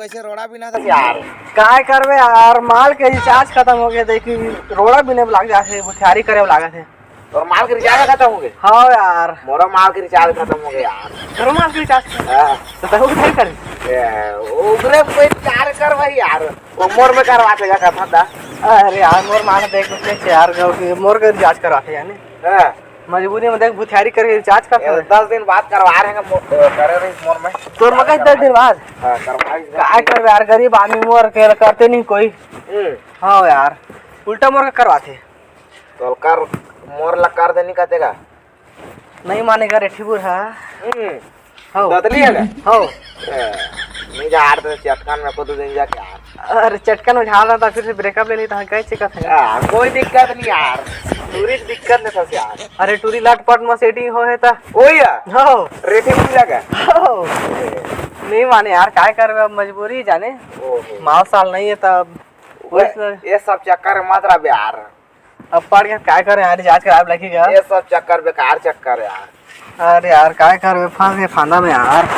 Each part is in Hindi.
कैसे रोड़ा बिना था यार। काय करबे यार, माल के रिचार्ज खत्म हो गए, देखी रोड़ा बिने लाग जाते, बुथियारी करे लागत है। और माल के रिचार्ज खत्म हो गए। हाँ यार, मोरा माल के रिचार्ज खत्म हो गए यार। करो माल के रिचार्ज। हाँ। तो तू क्या करे? उगरे कोई चार कर भाई यार, वो मोर में करवाते जा कथा था। अरे यार मोर माल देख के यार मोर के रिचार्ज करवाते यानी हां मजबूरी में देख बुथियारी करके रिचार्ज करते 10 दिन बाद करवा रहे हैं करे रही मोर में। तोर मकई 10 दिन बाद। हां करवाई। काय कर यार, गरीब आदमी मोर के करते नहीं कोई। हाँ यार, उल्टा मोर का करवाते। तो कर मोर ला कर देनी कतेगा नहीं मानेगा रे ठिबुर। हाँ हो दतली है हो नहीं जा हार तो चटकान में को तो दिन जा क्या यार। अरे चटकन में झाड़ रहा था, फिर से ब्रेकअप ले ली था, कैसे दिक्कत है यार? कोई दिक्कत नहीं यार, टूरी दिक्कत नहीं था यार। अरे टूरी लटपट में सेटिंग हो है ता ओए हो रेटिंग मिल जाएगा। हो नहीं माने यार, काय करबे, अब मजबूरी जाने। माल साल नहीं है तब ये सब चक्कर मत रहा यार। अब पढ़ के काय करे यार, रिचार्ज कराब लगेगा। ये सब चक्कर बेकार चक्कर यार। अरे यार काय करबे, फंस गए फांदा में यार।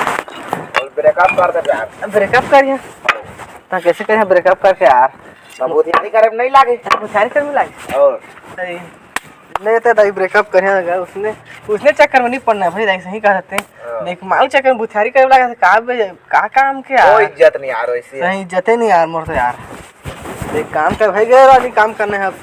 ब्रेकअप कर दे यार। ब्रेकअप करिए तो कैसे करें ब्रेकअप करके यार? सबूत नहीं करे नहीं लागे, बुखारी कर में लागे और नहीं तो दाई ब्रेकअप करेगा उसने चक्कर में नहीं पड़ना है भाई, दाई सही कह सकते हैं। देख माल चक्कर में बुखारी करे लगा का काम के यार, कोई इज्जत नहीं यार वैसे। सही इज्जत नहीं यार मोर तो यार। देख काम कर भाई, गए वाली काम करने हैं अब।